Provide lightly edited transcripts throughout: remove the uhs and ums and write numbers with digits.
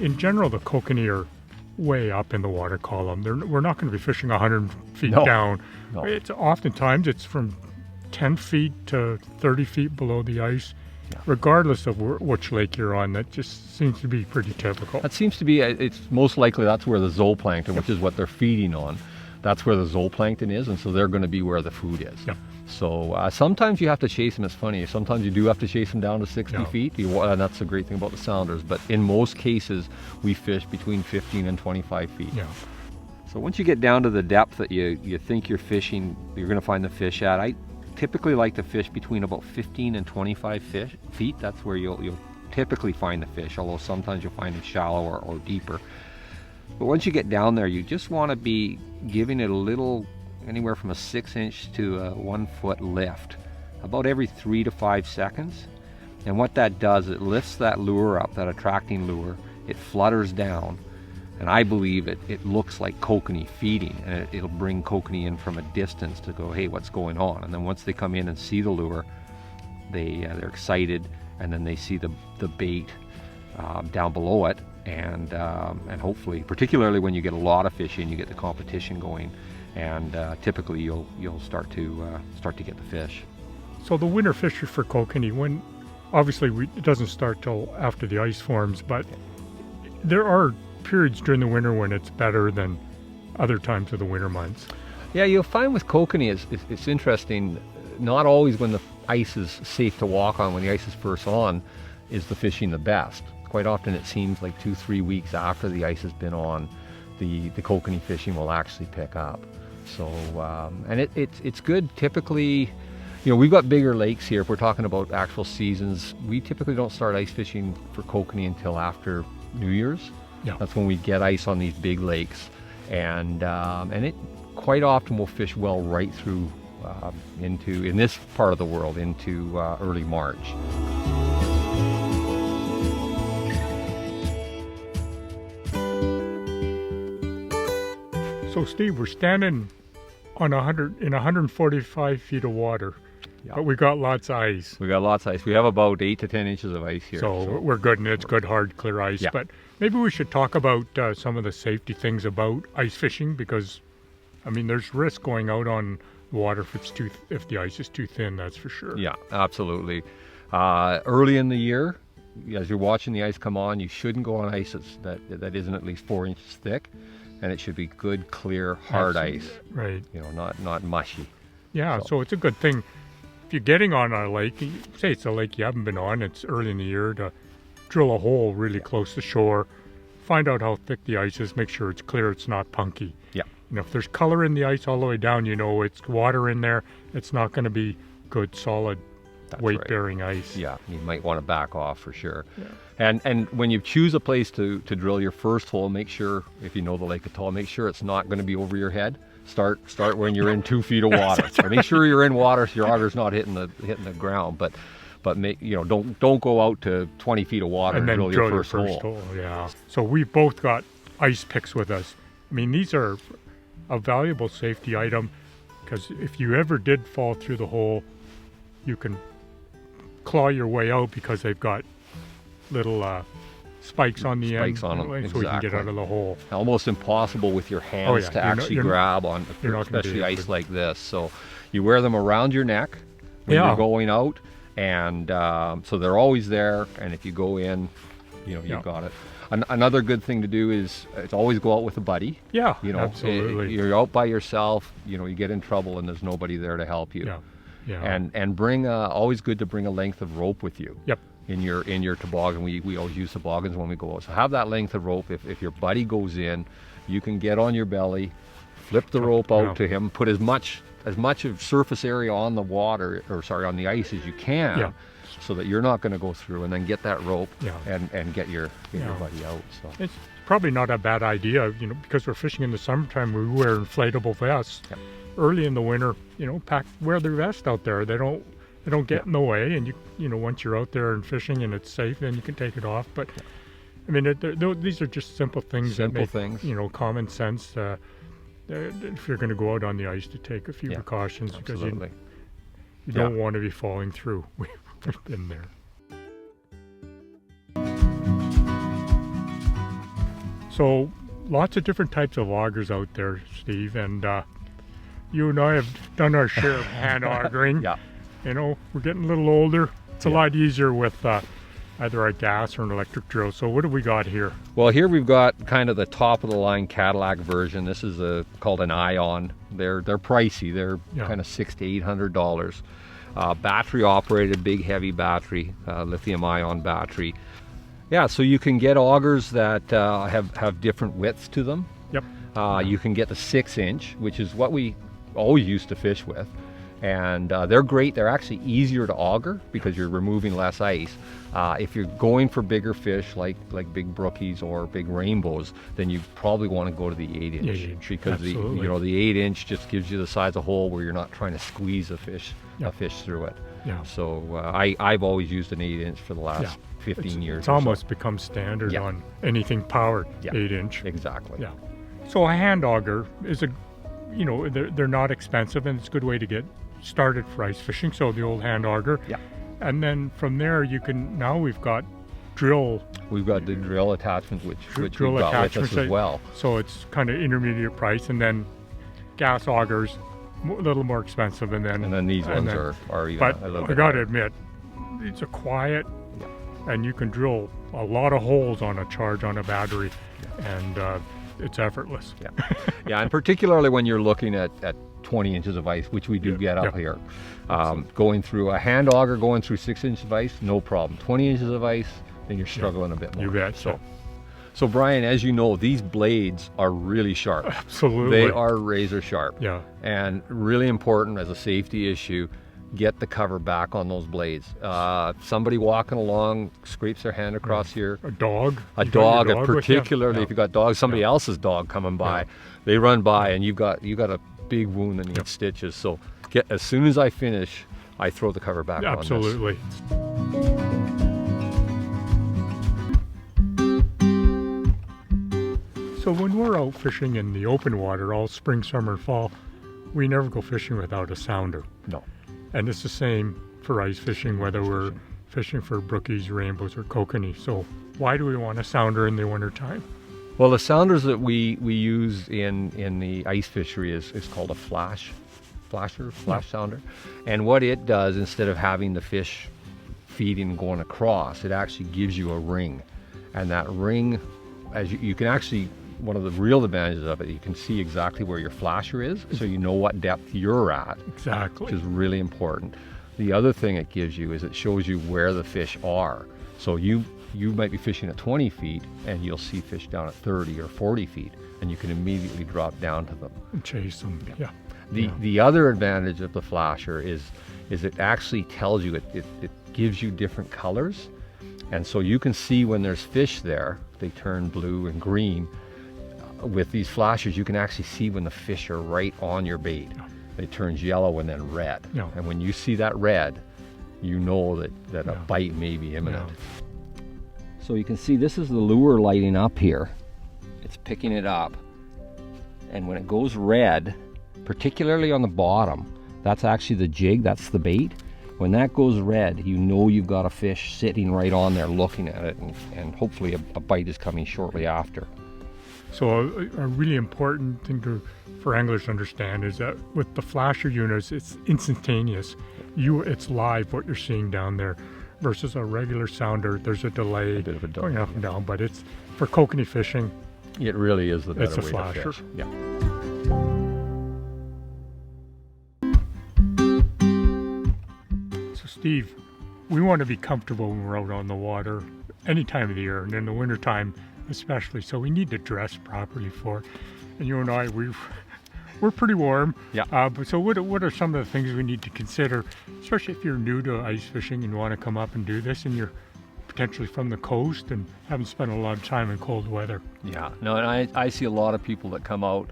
in general, the kokanee are way up in the water column. We're not going to be fishing 100 feet No. down. No. Oftentimes it's from 10 feet to 30 feet below the ice. Yeah. Regardless of which lake you're on, that just seems to be pretty typical. That seems to be, it's most likely that's where the zooplankton, which is what they're feeding on, that's where the zooplankton is, and so they're going to be where the food is. Yeah. So sometimes you have to chase them. It's funny, sometimes you do have to chase them down to 60 feet, and that's the great thing about the sounders, but in most cases we fish between 15 and 25 feet. Yeah. So once you get down to the depth that you think you're fishing, you're going to find the fish at, I typically like to fish between about 15 and 25 feet. That's where you'll typically find the fish, although sometimes you'll find it shallower or deeper. But once you get down there, you just want to be giving it a little, anywhere from a 6-inch to a 1-foot lift, about every 3 to 5 seconds. And what that does, it lifts that lure up, that attracting lure, it flutters down, and I believe it looks like kokanee feeding, and it'll bring kokanee in from a distance to go, hey, what's going on? And then once they come in and see the lure, they're excited, and then they see the bait down below it, and hopefully, particularly when you get a lot of fish in, you get the competition going, and typically you'll start to get the fish. So the winter fishery for kokanee, obviously it doesn't start till after the ice forms, but there are periods during the winter when it's better than other times of the winter months. Yeah, you'll find with kokanee, it's interesting, not always when the ice is safe to walk on, when the ice is first on, is the fishing the best. Quite often it seems like 2-3 weeks after the ice has been on, the kokanee fishing will actually pick up. So, and it's good typically, we've got bigger lakes here. If we're talking about actual seasons, we typically don't start ice fishing for kokanee until after New Year's. Yeah. That's when we get ice on these big lakes, and it quite often will fish well right through in this part of the world into early March. So Steve, we're standing on 145 feet of water. Yeah. But we got lots of ice. We got lots of ice. We have about 8 to 10 inches of ice here. So we're good, and it's good, hard, clear ice. Yeah. But maybe we should talk about some of the safety things about ice fishing, because, I mean, there's risk going out on the water if the ice is too thin, that's for sure. Yeah, absolutely. Early in the year, as you're watching the ice come on, you shouldn't go on ice that isn't at least 4 inches thick, and it should be good, clear, hard ice. Right. Not mushy. Yeah, so it's a good thing. If you're getting on a lake, say it's a lake you haven't been on, it's early in the year, to drill a hole really close to shore, find out how thick the ice is, make sure it's clear, it's not punky. Yeah. If there's color in the ice all the way down, it's water in there, it's not going to be good, solid, weight-bearing ice. Yeah, you might want to back off for sure. Yeah. And when you choose a place to drill your first hole, make sure, if you know the lake at all, make sure it's not going to be over your head. Start when you're in 2 feet of water. So make sure you're in water so your auger's not hitting the ground. But don't go out to 20 feet of water and drill your first hole. Yeah. So we've both got ice picks with us. I mean, these are a valuable safety item, because if you ever did fall through the hole, you can claw your way out, because they've got little spikes on the end, on them, so exactly. we can get out of the hole. Almost impossible with your hands to actually grab on, especially ice like this. So you wear them around your neck when you're going out, and so they're always there. And if you go in, you've got it. Another good thing to do is always go out with a buddy. Yeah, absolutely. You're out by yourself, you get in trouble and there's nobody there to help you. Yeah. And bring always good to bring a length of rope with you. Yep. In your toboggan. We always use toboggans when we go out. So have that length of rope. If your buddy goes in, you can get on your belly, flip the rope out to him, put as much of surface area on the on the ice as you can, so that you're not going to go through, and then get that rope and get your buddy out. So it's probably not a bad idea, because we're fishing in the summertime, we wear inflatable vests. Yep. Early in the winter, wear the vest out there. They don't get in the way, and once you're out there and fishing and it's safe, then you can take it off. But I mean, these are just simple things that make common sense. If you're going to go out on the ice, to take a few precautions, because you don't want to be falling through. We've been there. So lots of different types of augers out there, Steve, and you and I have done our share of hand augering. Yeah. You know, we're getting a little older. It's a lot easier with either a gas or an electric drill. So what do we got here? Well, here we've got kind of the top of the line Cadillac version. This is called an Ion. They're pricey. They're kind of $600 to $800. Battery operated, big heavy battery, lithium ion battery. Yeah, so you can get augers that have different widths to them. Yep. You can get the 6-inch, which is what we always used to fish with. And they're great. They're actually easier to auger because you're removing less ice. If you're going for bigger fish like big brookies or big rainbows, then you probably want to go to the 8-inch because the 8-inch just gives you the size of hole where you're not trying to squeeze a fish through it. Yeah. So I've always used an 8-inch for the last 15 years. It's almost become standard on anything powered 8-inch. Exactly. Yeah. So a hand auger is they're not expensive, and it's a good way to get started for ice fishing. So the old hand auger. Yeah. And then from there we've got drill. We've got the drill attachment, which drill we've got with us as well. So it's kind of intermediate price, and then gas augers, a little more expensive, and then these ones are even but a little I bit got to higher. admit, it's a quiet, and you can drill a lot of holes on a charge on a battery, and it's effortless. Yeah, and particularly when you're looking at 20 inches of ice, which we do get up here. Going through a hand auger, going through 6 inches of ice, no problem. 20 inches of ice, then you're struggling a bit more. You bet. So Brian, as you know, these blades are really sharp. Absolutely. They are razor sharp. Yeah. And really important as a safety issue, get the cover back on those blades. Somebody walking along scrapes their hand across here. A dog, particularly if you got dogs, somebody else's dog coming by, they run by, and you've got a big wound that needs stitches. So as soon as I finish, I throw the cover back on. Absolutely. So when we're out fishing in the open water all spring, summer, and fall, we never go fishing without a sounder. No. And it's the same for ice fishing, whether we're fishing for brookies, rainbows, or kokanee. So why do we want a sounder in the wintertime? Well, the sounders that we use in the ice fishery is called a flash sounder. And what it does, instead of having the fish feeding going across, it actually gives you a ring. And that ring, as you can actually, one of the real advantages of it, you can see exactly where your flasher is, so you know what depth you're at. Exactly. Which is really important. The other thing it gives you is it shows you where the fish are. So you might be fishing at 20 feet and you'll see fish down at 30 or 40 feet, and you can immediately drop down to them and chase them. Yeah. The other advantage of the flasher is it actually tells you, it gives you different colors, and so you can see when there's fish there, they turn blue and green. With these flashers, you can actually see when the fish are right on your bait. It turns yellow and then red. And when you see that red, you know that a bite may be imminent. So you can see this is the lure lighting up here. It's picking it up. And when it goes red, particularly on the bottom, that's actually the jig, that's the bait. When that goes red, you know you've got a fish sitting right on there looking at it, and hopefully a bite is coming shortly after. So a really important thing for anglers to understand is that with the flasher units, it's instantaneous. It's live what you're seeing down there, versus a regular sounder. There's a delay, going up and down, but it's for kokanee fishing. It really is the better way flasher. to fish. Yeah. So Steve, we want to be comfortable when we're out on the water any time of the year, and in the wintertime especially. So we need to dress properly for it. And you and I, we're pretty warm. Yeah. But so what are some of the things we need to consider, especially if you're new to ice fishing and want to come up and do this, and you're potentially from the coast and haven't spent a lot of time in cold weather? Yeah. No, and I see a lot of people that come out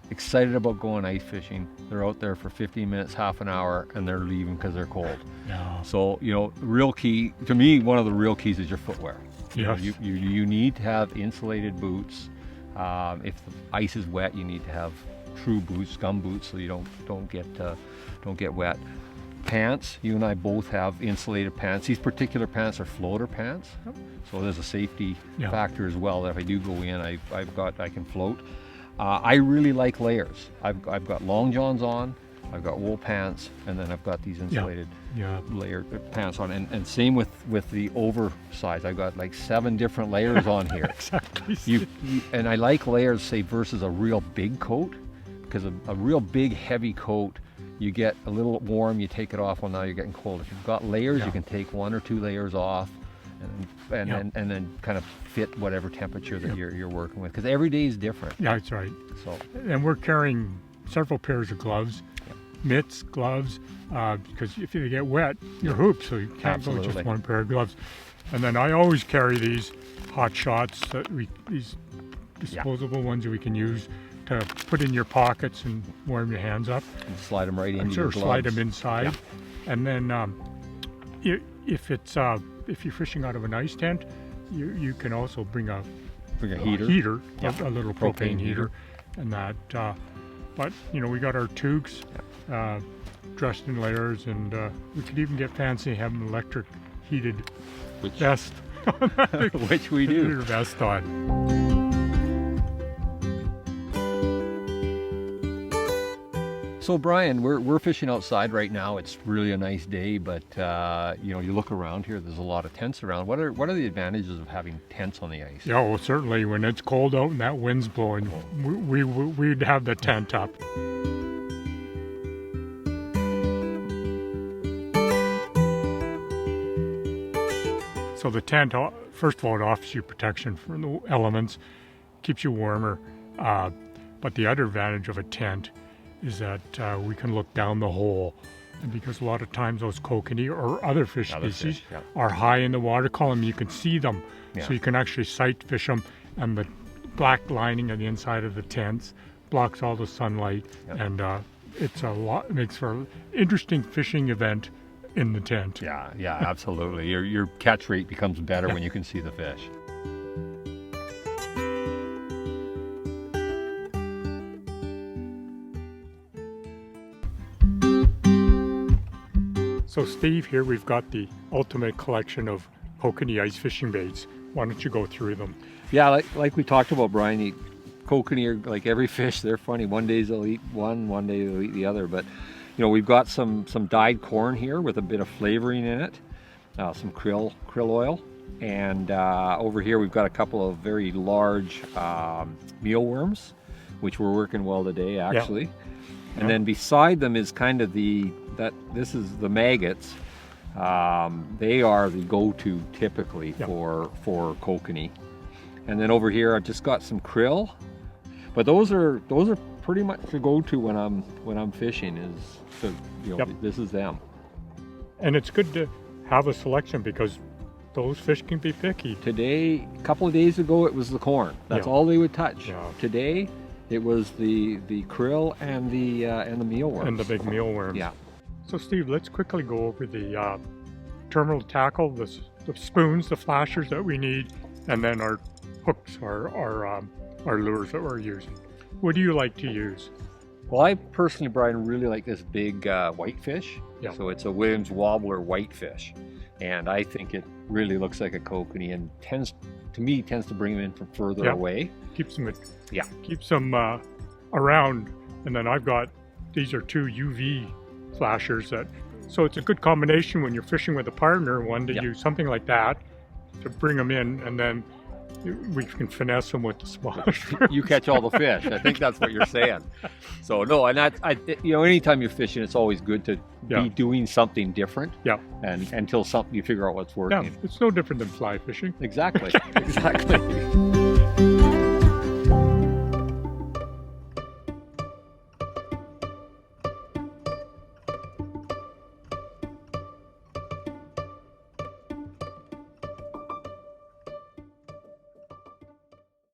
excited about going ice fishing. They're out there for 15 minutes, half an hour, and they're leaving because they're cold. Yeah. So, real key, to me, one of the real keys is your footwear. Yes. You need to have insulated boots. If the ice is wet, you need to have true boots, gum boots, so you don't get wet. pants, you and I both have insulated pants. These particular pants are floater pants, so there's a safety factor as well. That if I do go in, I can float. I really like layers. I've got long johns on, I've got wool pants, and then I've got these insulated layered pants on. And same with the oversize. I've got like 7 different layers on here. Exactly. And I like layers, say, versus a real big coat, because a real big heavy coat, you get a little warm, you take it off, well, now you're getting cold. If you've got layers, you can take 1 or 2 layers off and then kind of fit whatever temperature that you're working with, because every day is different. Yeah, that's right. So, and we're carrying several pairs of gloves, mitts, gloves, because if you get wet, you're hooped, so you can't go with just 1 pair of gloves. And then I always carry these hot shots, these disposable ones that we can use to put in your pockets and warm your hands up. And slide them right into your gloves. Slide them inside. And then if you're fishing out of an ice tent, you can also bring a heater, a little propane heater, and that. But we got our toques dressed in layers, and we could even get fancy, have an electric heated vest, which we do. Vest on. So Brian, we're fishing outside right now. It's really a nice day, but you look around here. There's a lot of tents around. What are the advantages of having tents on the ice? Yeah, well, certainly when it's cold out and that wind's blowing, we'd have the tent up. So the tent, first of all, it offers you protection from the elements, keeps you warmer. But the other advantage of a tent is that we can look down the hole, and because a lot of times those kokanee or other fish species are high in the water column, you can see them, so you can actually sight fish them, and the black lining on the inside of the tents blocks all the sunlight, and it makes for an interesting fishing event in the tent. Yeah, absolutely. Your catch rate becomes better when you can see the fish. So Steve, here we've got the ultimate collection of kokanee ice fishing baits. Why don't you go through them? Yeah, like we talked about, Brian, kokanee are like every fish. They're funny. One day they'll eat one day they'll eat the other. But we've got some dyed corn here with a bit of flavoring in it, some krill oil, and over here we've got a couple of very large mealworms, which we're working well today, actually. And then beside them is kind of this is the maggots. They are the go-to typically for kokanee. And then over here I've just got some krill, but those are pretty much the go-to when I'm fishing. This is them. And it's good to have a selection because those fish can be picky. Today, a couple of days ago, it was the corn. That's all they would touch. Today, it was the krill and the mealworms. And the big mealworms. Yeah. So Steve, let's quickly go over the terminal tackle, the spoons, the flashers that we need, and then our hooks, our lures that we're using. What do you like to use? Well, I personally, Brian, really like this big whitefish. So it's a Williams wobbler whitefish, and I think it really looks like a kokanee, and tends to bring them in from further away. Keeps them around. And then these are 2 UV flashers so it's a good combination when you're fishing with a partner, one to use something like that to bring them in, and then we can finesse them with the smaller. You catch all the fish. I think that's what you're saying. So no, and anytime you're fishing, it's always good to be doing something different. And until you figure out what's working. Yeah, it's no different than fly fishing. Exactly.